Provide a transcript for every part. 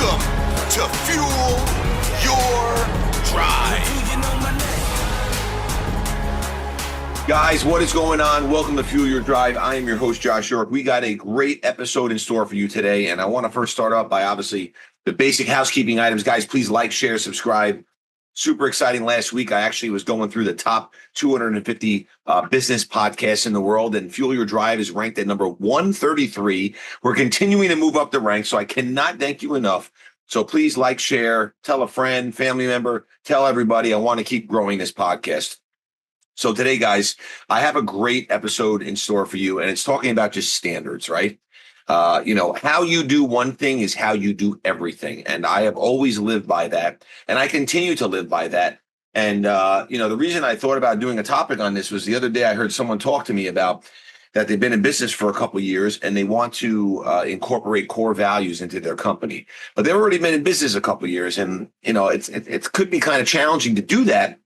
Welcome to Fuel Your Drive. Guys, what is going on? Welcome to Fuel Your Drive. I am your host, Josh York. We got a great episode in store for you today, and I want to first start off by obviously the basic housekeeping items. Guys, please like, share, subscribe. Super exciting. Last week, I actually was going through the top 250 business podcasts in the world, and Fuel Your Drive is ranked at number 133. We're continuing to move up the ranks, so I cannot thank you enough. So please like, share, tell a friend, family member, tell everybody. I want to keep growing this podcast. So today, guys, I have a great episode in store for you, and it's talking about just standards, right? How you do one thing is how you do everything. And I have always lived by that. And I continue to live by that. And, the reason I thought about doing a topic on this was the other day I heard someone talk to me about that they've been in business for a couple of years and they want to incorporate core values into their company. But they've already been in business a couple of years. And, it could be kind of challenging to do that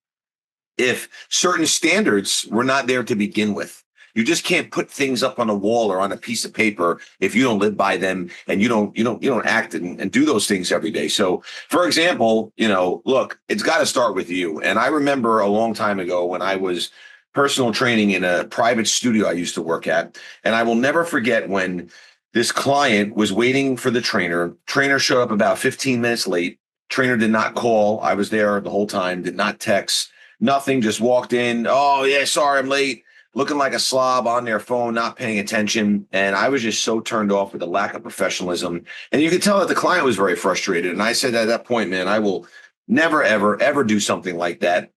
if certain standards were not there to begin with. You just can't put things up on a wall or on a piece of paper if you don't live by them and you don't act and do those things every day. So, for example, look, it's got to start with you. And I remember a long time ago when I was personal training in a private studio I used to work at, and I will never forget when this client was waiting for the trainer. Trainer showed up about 15 minutes late. Trainer did not call. I was there the whole time, did not text, nothing, just walked in. Oh, yeah, sorry, I'm late. Looking like a slob on their phone, not paying attention. And I was just so turned off with the lack of professionalism. And you could tell that the client was very frustrated. And I said at that point, man, I will never, ever, ever do something like that.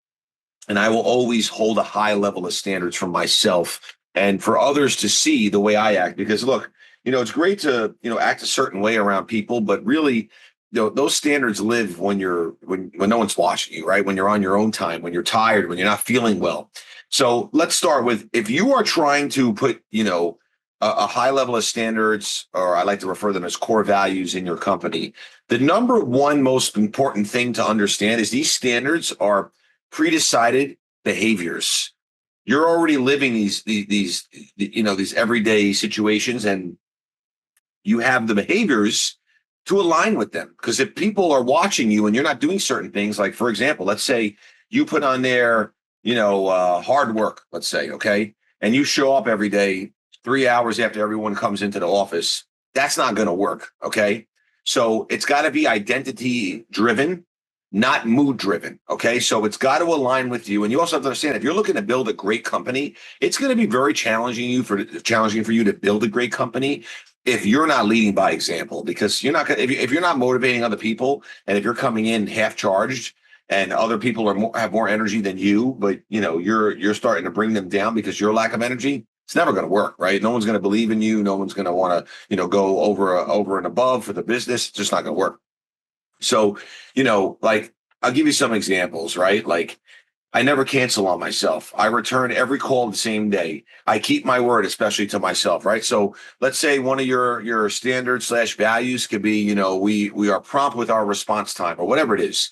And I will always hold a high level of standards for myself and for others to see the way I act. Because look, it's great to, act a certain way around people, but really, those standards live when no one's watching you, right? When you're on your own time, when you're tired, when you're not feeling well. So let's start with, if you are trying to put, a high level of standards, or I like to refer them as core values in your company, the number one most important thing to understand is these standards are pre-decided behaviors. You're already living these everyday situations, and you have the behaviors to align with them. Because if people are watching you and you're not doing certain things, like, for example, let's say you put on there, hard work, let's say, okay, and you show up every day 3 hours after everyone comes into the office, that's not going to work, okay? So it's got to be identity driven, not mood driven, okay? So it's got to align with you. And you also have to understand, if you're looking to build a great company, it's going to be very challenging for you to build a great company if you're not leading by example, because you're not going if you're not motivating other people, and if you're coming in half charged and other people have more energy than you, but you're starting to bring them down because your lack of energy, it's never going to work, right? No one's going to believe in you. No one's going to want to, go over and above for the business. It's just not going to work. So, like, I'll give you some examples, right? Like, I never cancel on myself. I return every call the same day. I keep my word, especially to myself, right? So let's say one of your standards / values could be, we are prompt with our response time, or whatever it is.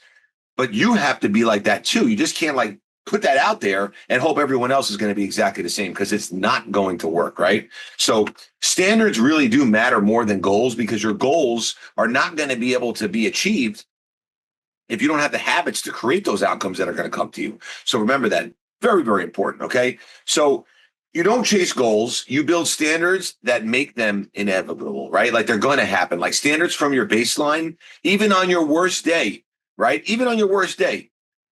But you have to be like that too. You just can't put that out there and hope everyone else is going to be exactly the same, because it's not going to work, right? So standards really do matter more than goals, because your goals are not going to be able to be achieved if you don't have the habits to create those outcomes that are going to come to you. So remember that. Very, very important, okay? So you don't chase goals. You build standards that make them inevitable, right? Like, they're going to happen. Like, standards from your baseline, even on your worst day, right? Even on your worst day,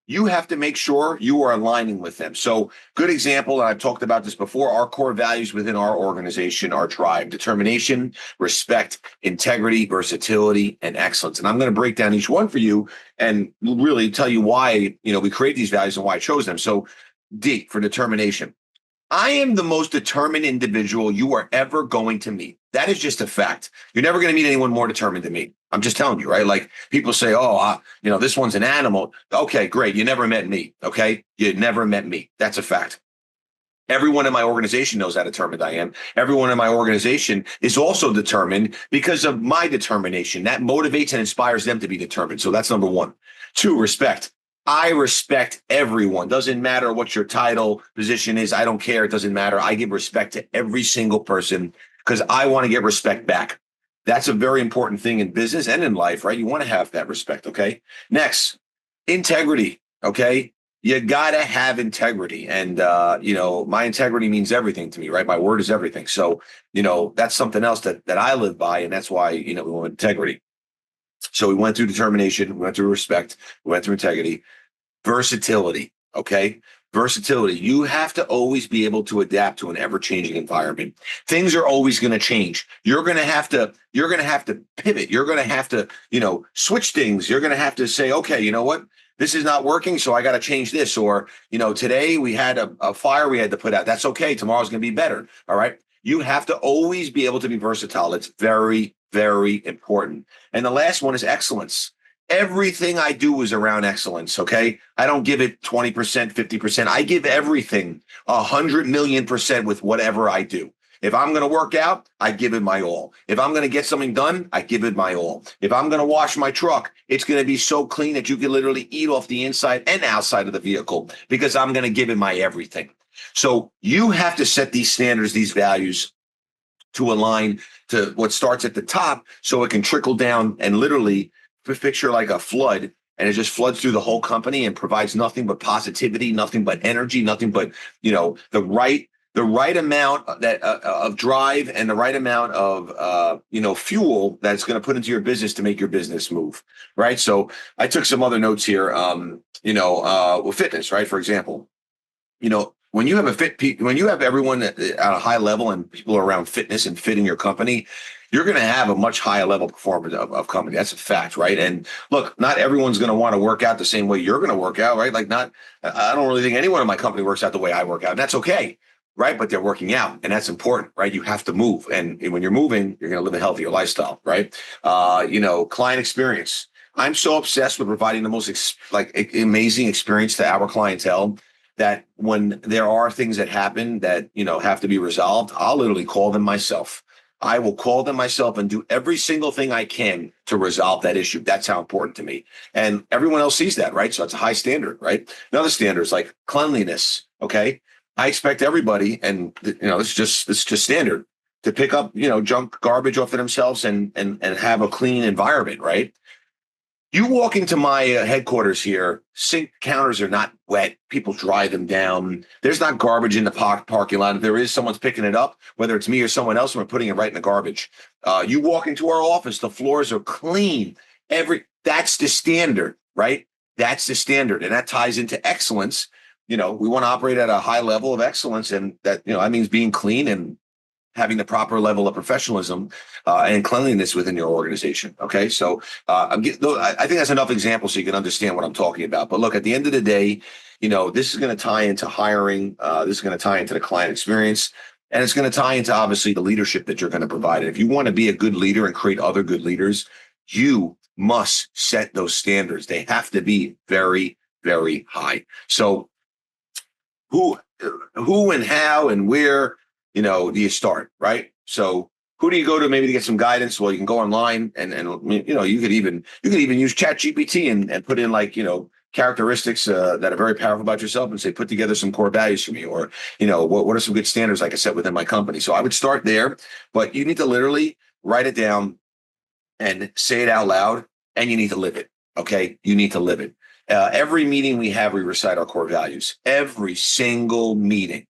you have to make sure you are aligning with them. So, good example, and I've talked about this before, our core values within our organization, our tribe: determination, respect, integrity, versatility, and excellence. And I'm going to break down each one for you and really tell you why, we create these values and why I chose them. So, D, for determination. I am the most determined individual you are ever going to meet. That is just a fact. You're never going to meet anyone more determined than me. I'm just telling you, right? Like, people say, this one's an animal. Okay, great. You never met me. Okay. You never met me. That's a fact. Everyone in my organization knows how determined I am. Everyone in my organization is also determined because of my determination. That motivates and inspires them to be determined. So that's number one. 2, respect. I respect everyone. Doesn't matter what your title, position is. I don't care. It doesn't matter. I give respect to every single person because I want to get respect back. That's a very important thing in business and in life, right? You want to have that respect. Okay. Next, integrity. Okay. You got to have integrity. And, my integrity means everything to me, right? My word is everything. So, that's something else that I live by. And that's why, we want integrity. So we went through determination, we went through respect, we went through integrity, versatility. Okay. Versatility. You have to always be able to adapt to an ever-changing environment. Things are always going to change. You're going to have to pivot. You're going to have to, switch things. You're going to have to say, okay, you know what? This is not working, so I got to change this. Or, today we had a fire we had to put out. That's okay. Tomorrow's going to be better. All right. You have to always be able to be versatile. It's very, very important. And the last one is excellence. Everything I do is around excellence, okay? I don't give it 20%, 50%. I give everything 100,000,000% with whatever I do. If I'm going to work out, I give it my all. If I'm going to get something done, I give it my all. If I'm going to wash my truck, it's going to be so clean that you can literally eat off the inside and outside of the vehicle because I'm going to give it my everything. So you have to set these standards, these values to align to what starts at the top so it can trickle down and literally picture like a flood, and it just floods through the whole company and provides nothing but positivity, nothing but energy, nothing but, the right amount of drive and the right amount of, fuel that's going to put into your business to make your business move. Right. So I took some other notes here, with fitness, right? For example, when you have when you have everyone at a high level and people are around fitness and fit in your company, you're going to have a much higher level performance of company. That's a fact, right? And look, not everyone's going to want to work out the same way you're going to work out, right? I don't really think anyone in my company works out the way I work out, and that's okay, right? But they're working out, and that's important, right? You have to move, and when you're moving, you're going to live a healthier lifestyle, right? Client experience. I'm so obsessed with providing the most amazing experience to our clientele that when there are things that happen that, have to be resolved, I'll literally call them myself. I will call them myself and do every single thing I can to resolve that issue. That's how important to me. And everyone else sees that, right? So it's a high standard, right? Another standard is like cleanliness. Okay. I expect everybody, and it's just standard, to pick up, junk garbage off of themselves and have a clean environment, right? You walk into my headquarters here, sink counters are not wet. People dry them down. There's not garbage in the parking lot. If there is, someone's picking it up, whether it's me or someone else, and we're putting it right in the garbage. You walk into our office, the floors are clean. That's the standard, right? That's the standard. And that ties into excellence. We want to operate at a high level of excellence. And that means being clean and having the proper level of professionalism and cleanliness within your organization. Okay. So I think that's enough examples so you can understand what I'm talking about. But look, at the end of the day, this is going to tie into hiring. This is going to tie into the client experience. And it's going to tie into, obviously, the leadership that you're going to provide. And if you want to be a good leader and create other good leaders, you must set those standards. They have to be very, very high. So who and how and where, do you start, right? So who do you go to maybe to get some guidance? Well, you can go online and you could even use ChatGPT and put in characteristics that are very powerful about yourself and say, put together some core values for me, or, what are some good standards I can set within my company? So I would start there, but you need to literally write it down and say it out loud, and you need to live it. Okay. You need to live it. Every meeting we have, we recite our core values. Every single meeting.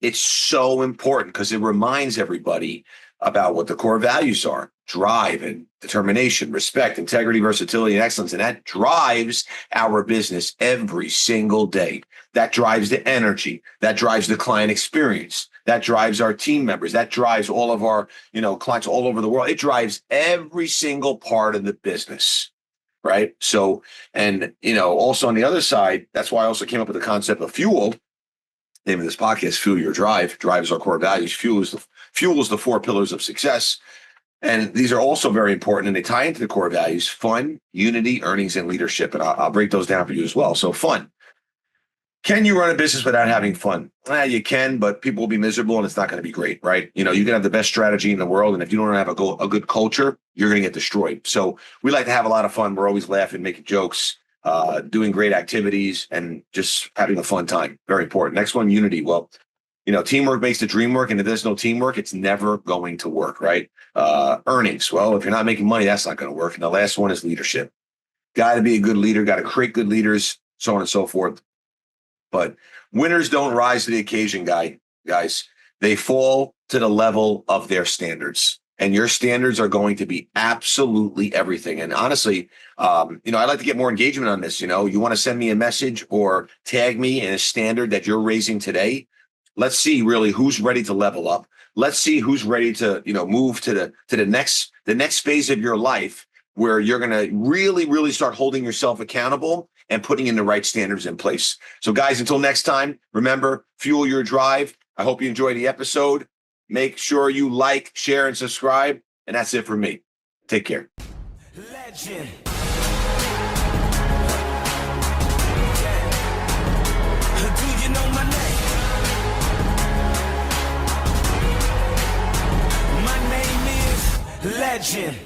It's so important because it reminds everybody about what the core values are: drive and determination, respect, integrity, versatility, and excellence. And that drives our business every single day. That drives the energy. That drives the client experience. That drives our team members. That drives all of our, clients all over the world. It drives every single part of the business. Right. So, and, also on the other side, that's why I also came up with the concept of fuel. Name of this podcast, Fuel Your Drive. Drive is our core values. Fuel is the 4 pillars of success. And these are also very important, and they tie into the core values: fun, unity, earnings, and leadership. And I'll break those down for you as well. So fun. Can you run a business without having fun? You can, but people will be miserable and it's not going to be great, right? You can have the best strategy in the world, and if you don't have a good culture, you're going to get destroyed. So we like to have a lot of fun. We're always laughing, making jokes, doing great activities, and just having a fun time. Very important. Next one, unity. Well, teamwork makes the dream work. And if there's no teamwork, it's never going to work, right? Earnings. Well, if you're not making money, that's not going to work. And the last one is leadership. Got to be a good leader, got to create good leaders, so on and so forth. But winners don't rise to the occasion, guys. They fall to the level of their standards. And your standards are going to be absolutely everything. And honestly, I'd like to get more engagement on this. You want to send me a message or tag me in a standard that you're raising today. Let's see really who's ready to level up. Let's see who's ready to, move to the next phase of your life where you're going to really, really start holding yourself accountable and putting in the right standards in place. So guys, until next time, remember, fuel your drive. I hope you enjoyed the episode. Make sure you like, share, and subscribe. And that's it for me. Take care. Legend. Do you know my name? My name is Legend.